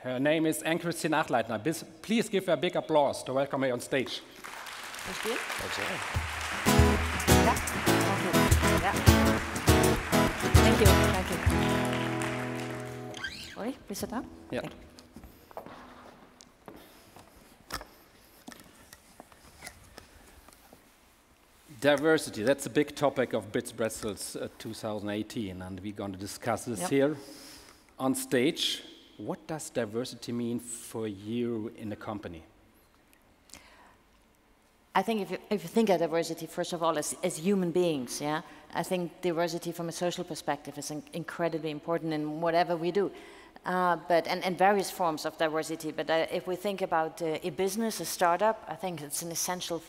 Her name is Ann-Kristin Achleitner. Please give her a big applause to welcome her on stage. Thank you. Thank you. Thank you. Ulrich, please sit down. Yeah. Thank you. Diversity, that's a big topic of Pretzels 2018, and we're going to discuss this here on stage. What does diversity mean for you in the company? I think if you think of diversity, first of all, as human beings, yeah, I think diversity from a social perspective is incredibly important in whatever we do. And various forms of diversity. But if we think about a business, a startup, I think it's an essential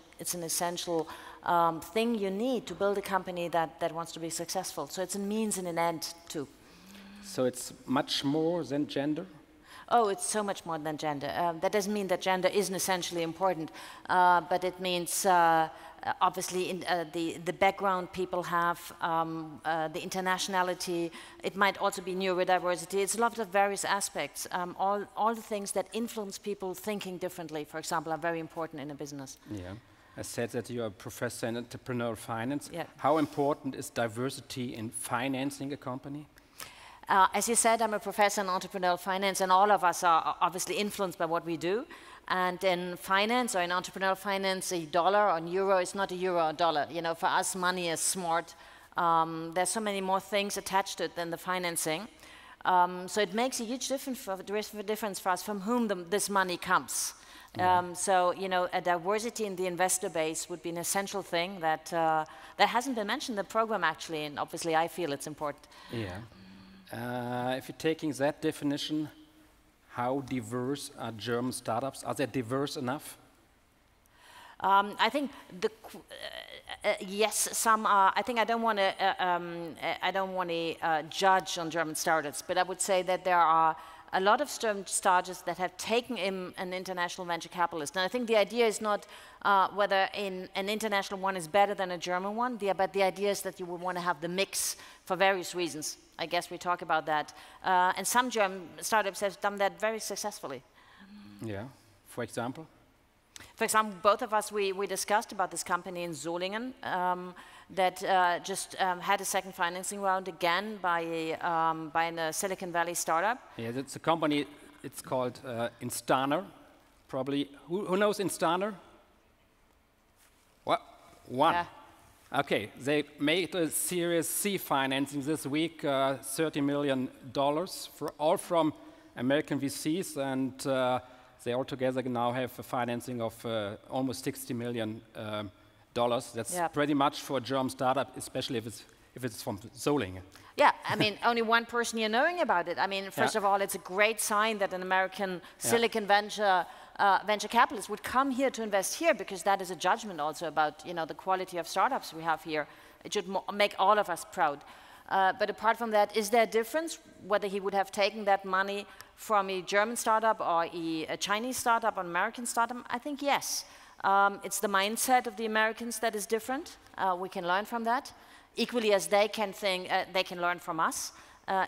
thing you need to build a company that wants to be successful. So it's a means and an end too. So it's much more than gender? Oh, it's so much more than gender. That doesn't mean that gender isn't essentially important, but it means obviously in, the background people have, the internationality. It might also be neurodiversity. It's a lot of various aspects. All the things that influence people thinking differently, for example, are very important in a business. Yeah. I said that you're a professor in entrepreneurial finance. Yeah. How important is diversity in financing a company? As you said, I'm a professor in entrepreneurial finance, and all of us are obviously influenced by what we do. And in finance, or in entrepreneurial finance, a dollar or an euro is not a euro or a dollar. You know, for us, money is smart. There's so many more things attached to it than the financing. So it makes a huge difference for us from whom this money comes. So, you know, a diversity in the investor base would be an essential thing that hasn't been mentioned in the program, actually, and obviously I feel it's important. Yeah. If you're taking that definition, how diverse are German startups? Are they diverse enough? I think yes, some are. I think I don't want to judge on German startups, but I would say that there are a lot of startups that have taken in an international venture capitalist. And I think the idea is not whether an international one is better than a German one, but the idea is that you would want to have the mix for various reasons. I guess we talk about that. And some German startups have done that very successfully. Yeah, for example? For example, both of us, we discussed about this company in Solingen that just had a second financing round again by a Silicon Valley startup. Yeah, it's a company, it's called Instaner, probably. Who knows Instaner? What? One. Yeah. Okay, they made a Series C financing this week, $30 million, all from American VCs, and they altogether now have a financing of almost $60 million. That's pretty much for a German startup, especially if it's from Solingen. Yeah, I mean, only one person you're knowing about it. I mean, first of all, it's a great sign that an American Silicon venture capitalist would come here to invest here, because that is a judgment also about, you know, the quality of startups we have here. It should make all of us proud. But apart from that, is there a difference whether he would have taken that money from a German startup or a Chinese startup or an American startup? I think yes. It's the mindset of the Americans that is different. We can learn from that, equally as they can learn from us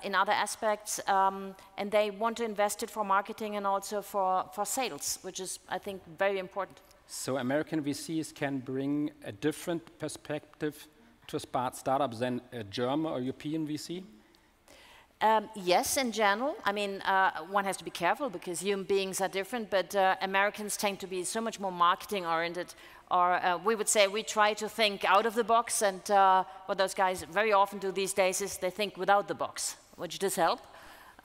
in other aspects, and they want to invest it for marketing and also for sales, which is, I think, very important. So American VCs can bring a different perspective to a startup than a German or European VC? Yes, in general. I mean, one has to be careful because human beings are different, but Americans tend to be so much more marketing-oriented, or we would say we try to think out of the box, and what those guys very often do these days is they think without the box, which does help.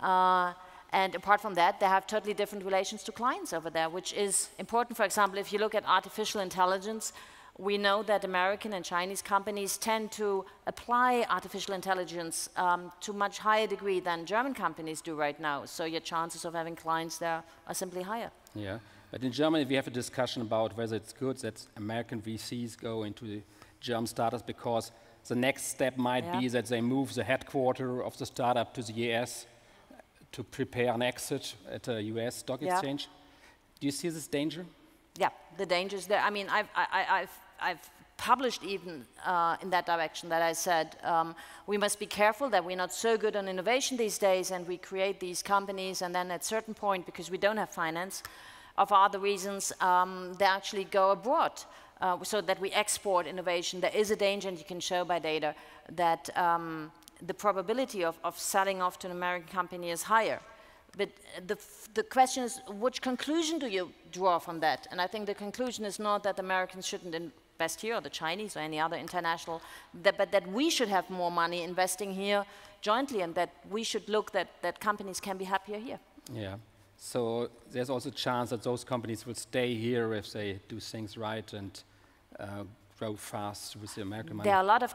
And apart from that, they have totally different relations to clients over there, which is important. For example, if you look at artificial intelligence, we know that American and Chinese companies tend to apply artificial intelligence to a much higher degree than German companies do right now. So your chances of having clients there are simply higher. Yeah, but in Germany we have a discussion about whether it's good that American VCs go into the German startups, because the next step might be that they move the headquarters of the startup to the US to prepare an exit at a US stock exchange. Do you see this danger? Yeah, the danger is there. I mean, I've published even in that direction, that I said we must be careful that we're not so good on innovation these days and we create these companies and then at a certain point, because we don't have finance, or for other reasons, they actually go abroad so that we export innovation. There is a danger, and you can show by data, that the probability of selling off to an American company is higher. But the question is, which conclusion do you draw from that? And I think the conclusion is not that Americans shouldn't invest here, or the Chinese, or any other international, but that we should have more money investing here jointly, and that we should look that companies can be happier here. Yeah. So there's also a chance that those companies will stay here if they do things right and grow fast with the American money. There are a lot of,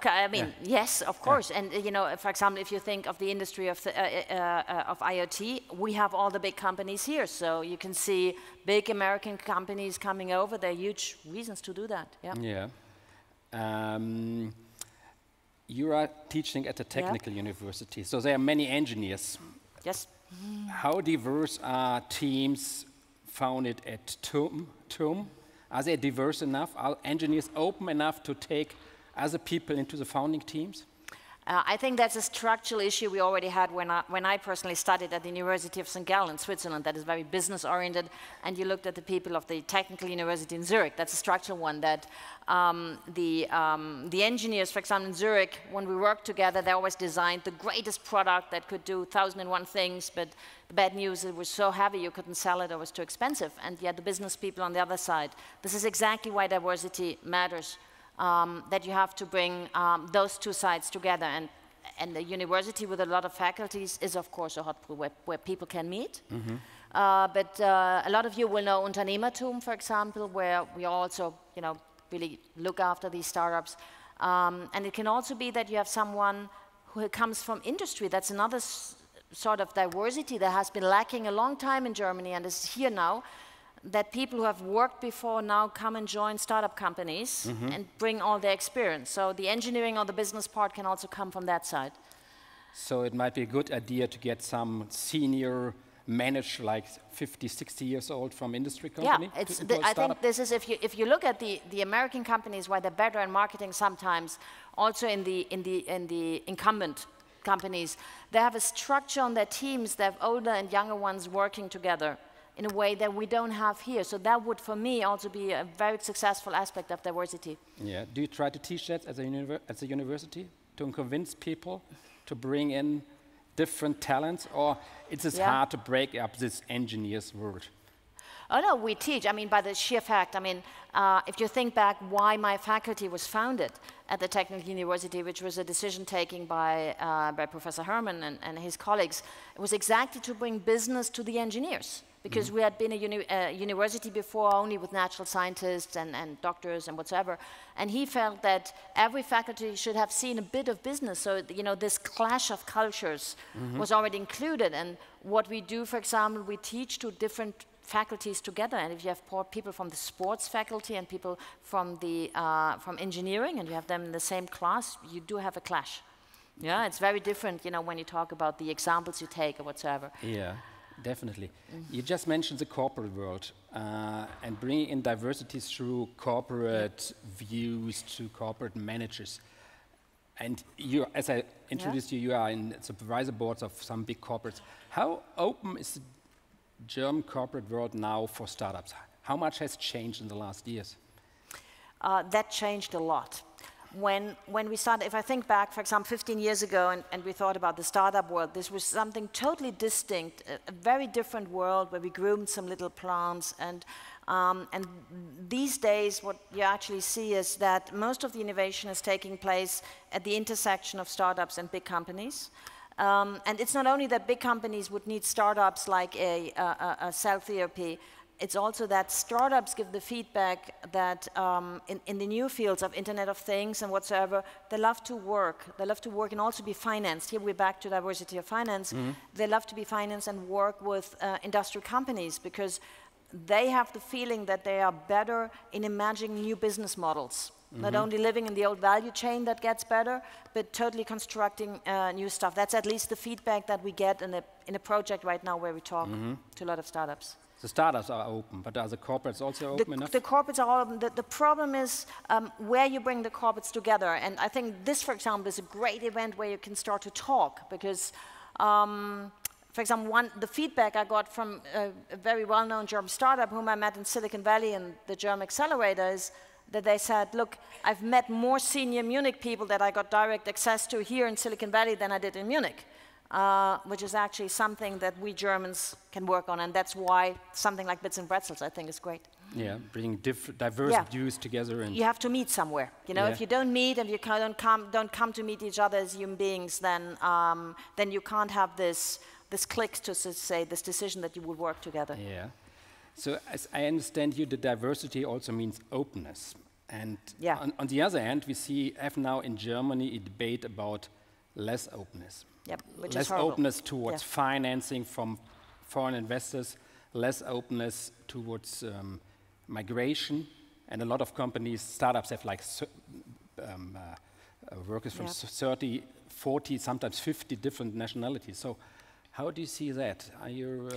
yes, of course. And you know, for example, if you think of the industry of IoT, we have all the big companies here. So you can see big American companies coming over. There are huge reasons to do that. Yeah. Yeah. You are teaching at a technical university, so there are many engineers. Yes. How diverse are teams founded at TUM? Are they diverse enough? Are engineers open enough to take other people into the founding teams? I think that's a structural issue we already had when I personally studied at the University of St. Gallen in Switzerland. That is very business-oriented, and you looked at the people of the Technical University in Zurich. That's a structural one, that the engineers, for example, in Zurich, when we worked together, they always designed the greatest product that could do 1,001 things, but the bad news, it was so heavy you couldn't sell it or it was too expensive. And yet the business people on the other side. This is exactly why diversity matters. That you have to bring those two sides together, and the university with a lot of faculties is of course a hotspot where people can meet. Mm-hmm. But a lot of you will know Unternehmertum, for example, where we also really look after these startups. And it can also be that you have someone who comes from industry. That's another sort of diversity that has been lacking a long time in Germany and is here now. That people who have worked before now come and join startup companies and bring all their experience. So the engineering or the business part can also come from that side. So it might be a good idea to get some senior manager, like 50, 60 years old from industry company? Yeah, I think this is, if you look at the American companies, why they're better in marketing sometimes, also in the incumbent companies, they have a structure on their teams, they have older and younger ones working together in a way that we don't have here. So that would, for me, also be a very successful aspect of diversity. Yeah. Do you try to teach that at the university, to convince people to bring in different talents, or it's just hard to break up this engineer's world? Oh no, we teach. I mean, by the sheer fact, I mean, if you think back why my faculty was founded at the Technical University, which was a decision taking by Professor Herman and his colleagues, it was exactly to bring business to the engineers. Because we had been a university before only with natural scientists and doctors and whatsoever. And he felt that every faculty should have seen a bit of business. So, this clash of cultures was already included. And what we do, for example, we teach to different faculties together. And if you have people from the sports faculty and people from from engineering, and you have them in the same class, you do have a clash. Yeah, it's very different, when you talk about the examples you take or whatsoever. Yeah. Definitely. You just mentioned the corporate world and bringing in diversity through corporate views to corporate managers. And you, as I introduced you, you are in supervisory boards of some big corporates. How open is the German corporate world now for startups? How much has changed in the last years? That changed a lot. When we started, if I think back, for example, 15 years ago, and we thought about the startup world, this was something totally distinct, a very different world where we groomed some little plants. And these days, what you actually see is that most of the innovation is taking place at the intersection of startups and big companies. And it's not only that big companies would need startups like a cell therapy. It's also that startups give the feedback that in the new fields of Internet of Things and whatsoever, they love to work. They love to work and also be financed. Here we're back to diversity of finance. They love to be financed and work with industrial companies because they have the feeling that they are better in imagining new business models. Not only living in the old value chain that gets better, but totally constructing new stuff. That's at least the feedback that we get in a project right now where we talk to a lot of startups. The startups are open, but are the corporates also open enough? The corporates are all open. The problem is where you bring the corporates together. And I think this, for example, is a great event where you can start to talk because, for example, the feedback I got from a very well-known German startup whom I met in Silicon Valley in the German accelerator is that they said, look, I've met more senior Munich people that I got direct access to here in Silicon Valley than I did in Munich. Which is actually something that we Germans can work on, and that's why something like Bits and Pretzels, I think, is great. Yeah, bringing diverse views together. And you have to meet somewhere. You know, if you don't meet and you don't come to meet each other as human beings, then you can't have this click to say this decision that you would work together. Yeah. So as I understand you, the diversity also means openness. And on the other hand, we have now in Germany a debate about less openness. Yep, which less is horrible. openness towards financing from foreign investors, less openness towards migration, and a lot of companies, startups have like workers from 30, 40, sometimes 50 different nationalities. So how do you see that? Are you...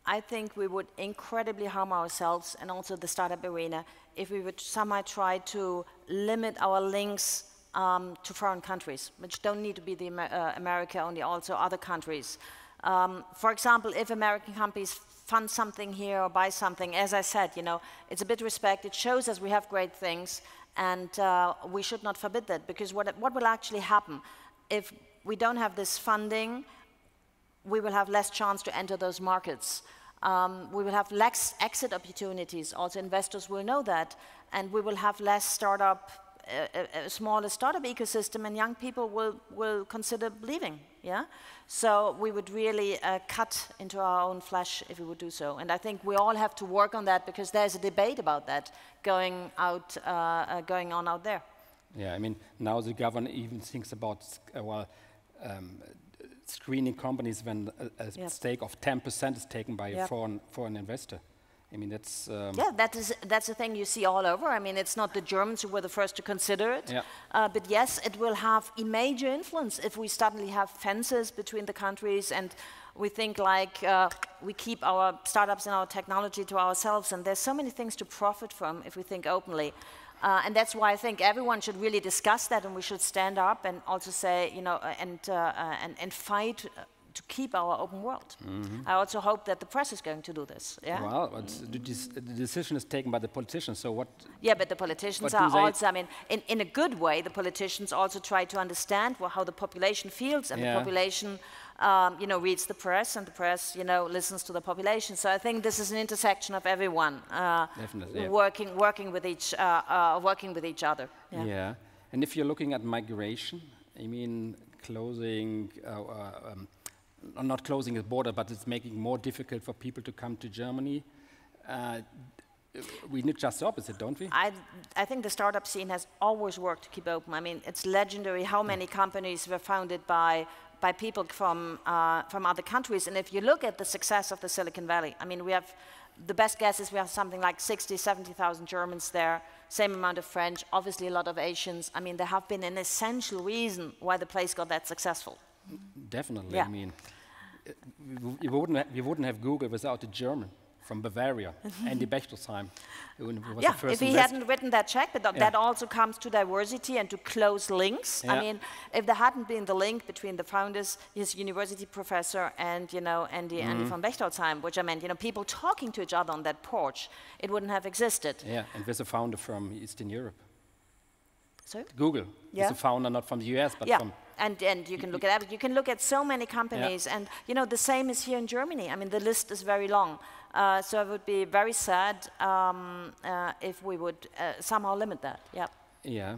I think we would incredibly harm ourselves and also the startup arena if we would somehow try to limit our links to foreign countries, which don't need to be America only, also other countries. For example, if American companies fund something here or buy something, as I said, you know, it's a bit respect. It shows us we have great things, and we should not forbid that, because what will actually happen if we don't have this funding? We will have less chance to enter those markets. We will have less exit opportunities. Also, investors will know that, and we will have less startup. A smaller startup ecosystem, and young people will consider leaving. Yeah, so we would really cut into our own flesh if we would do so. And I think we all have to work on that because there's a debate about that going on out there. Yeah, I mean now the government even thinks about screening companies when a stake of 10% is taken by a foreign investor. I mean, that's... that's the thing you see all over. I mean, it's not the Germans who were the first to consider it. Yeah. But yes, it will have a major influence if we suddenly have fences between the countries and we think like we keep our startups and our technology to ourselves. And there's so many things to profit from if we think openly. And that's why I think everyone should really discuss that, and we should stand up and also say, you know, and fight to keep our open world. I also hope that the press is going to do this. Yeah. Well, the decision is taken by the politicians. So what? Yeah, but the politicians are also. I mean, in a good way, the politicians also try to understand how the population feels, and the population, you know, reads the press, and the press, you know, listens to the population. So I think this is an intersection of everyone working with each other. Yeah. Yeah. And if you're looking at migration, I mean, closing. Not closing the border, but it's making it more difficult for people to come to Germany. We need just the opposite, don't we? I think the startup scene has always worked to keep open. I mean, it's legendary how many companies were founded by people from other countries. And if you look at the success of the Silicon Valley, I mean, we have, the best guess is we have something like 60, 70,000 Germans there, same amount of French, obviously a lot of Asians. I mean, there have been an essential reason why the place got that successful. Definitely. Yeah. I mean, we wouldn't have Google without a German from Bavaria, Andy Bechtelsheim. If he hadn't written that check, but that also comes to diversity and to close links. Yeah. I mean, if there hadn't been the link between the founders, his university professor, and, you know, Andy von Bechtelsheim, which I meant, you know, people talking to each other on that porch, it wouldn't have existed. Yeah, and with a founder from Eastern Europe. Sorry? Google is a founder not from the US, but from... And you can look at you can look at so many companies, and you know the same is here in Germany. I mean, the list is very long, so it would be very sad if we would somehow limit that. Yeah. Yeah.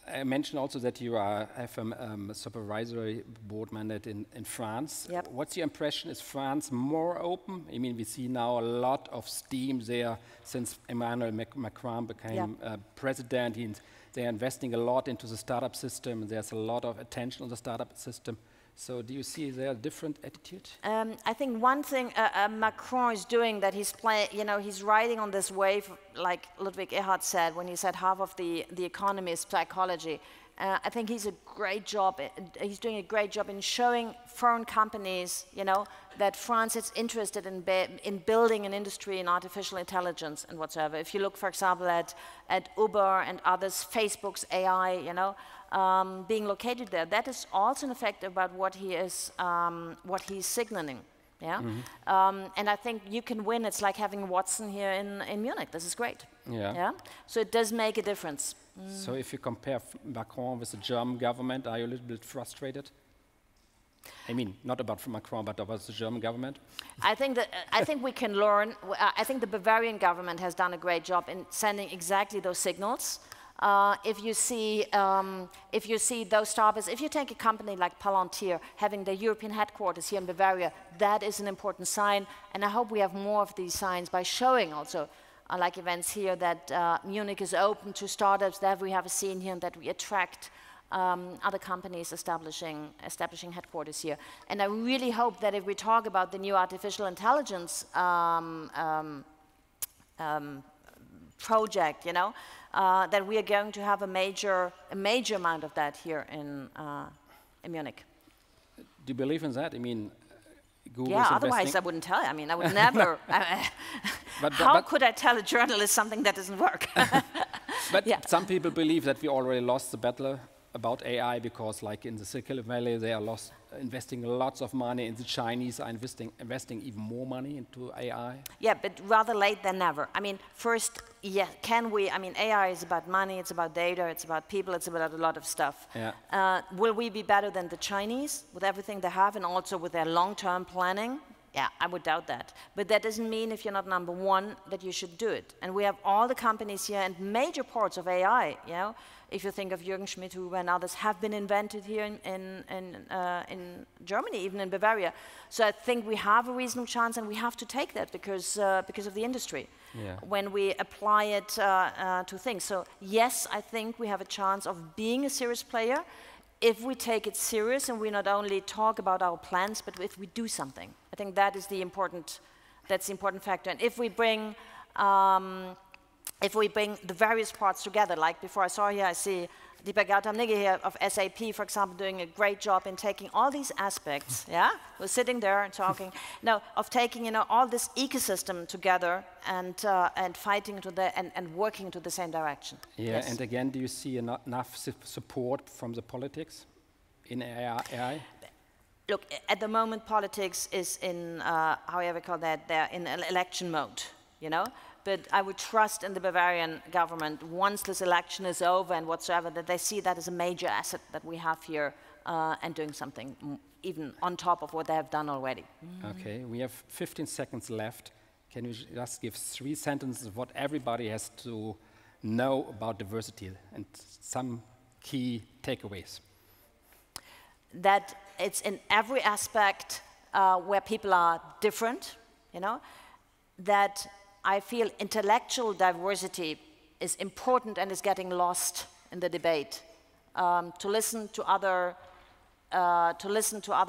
I mentioned also that you have a supervisory board mandate in France. Yep. What's your impression? Is France more open? I mean, we see now a lot of steam there since Emmanuel Macron became president. They're investing a lot into the startup system. There's a lot of attention on the startup system. So do you see there a different attitude? I think one thing Macron is doing that he's riding on this wave, like Ludwig Erhard said when he said half of the economy is psychology. I think he's doing a great job in showing foreign companies, that France is interested in building an industry in artificial intelligence and whatsoever. If you look, for example, at Uber and others, Facebook's AI, being located there, that is also an effect about what he's signaling. Yeah, and I think you can win. It's like having Watson here in Munich. This is great. Yeah. So it does make a difference. So if you compare Macron with the German government, are you a little bit frustrated? I mean, not about Macron, but about the German government. I think we can learn. I think the Bavarian government has done a great job in sending exactly those signals. If you see those startups, if you take a company like Palantir having their European headquarters here in Bavaria, that is an important sign. And I hope we have more of these signs by showing also, like events here, that Munich is open to startups, that we have a scene here, and that we attract other companies establishing headquarters here. And I really hope that if we talk about the new artificial intelligence project, that we are going to have a major amount of that here in Munich. Do you believe in that? I mean, Google. Yeah, otherwise I wouldn't tell you. I mean, I would never. How could I tell a journalist something that doesn't work? But some people believe that we already lost the battle about AI because, like in the Silicon Valley, they are investing lots of money, and the Chinese are investing even more money into AI. Yeah, but rather late than never. I mean, first, can we? I mean, AI is about money, it's about data, it's about people, it's about a lot of stuff. Yeah. Will we be better than the Chinese with everything they have and also with their long-term planning? Yeah, I would doubt that. But that doesn't mean if you're not number one that you should do it. And we have all the companies here and major parts of AI, If you think of Jürgen Schmidhuber and others have been invented here in Germany, even in Bavaria. So I think we have a reasonable chance, and we have to take that because of the industry. Yeah. When we apply it to things. So yes, I think we have a chance of being a serious player if we take it serious and we not only talk about our plans, but if we do something. I think that is the important factor. And if we bring the various parts together, like before I saw here, I see Deepak Gautam-Nigge here of SAP, for example, doing a great job in taking all these aspects, We're sitting there and talking, of taking, all this ecosystem together and fighting and working to the same direction. Yeah, yes. And again, do you see enough support from the politics in AI? Look, at the moment, politics is in, however you call that, they're in election mode, But I would trust in the Bavarian government, once this election is over and whatsoever, that they see that as a major asset that we have here and doing something even on top of what they have done already. Okay, we have 15 seconds left. Can you just give 3 sentences of what everybody has to know about diversity and some key takeaways? That it's in every aspect where people are different, that I feel intellectual diversity is important and is getting lost in the debate. To listen to other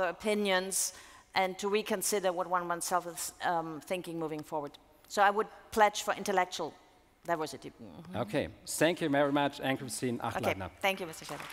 opinions and to reconsider what oneself is thinking moving forward. So I would pledge for intellectual diversity. Okay, thank you very much, Ann-Kristin Achleitner. Okay, thank you, Mr. Schäfer.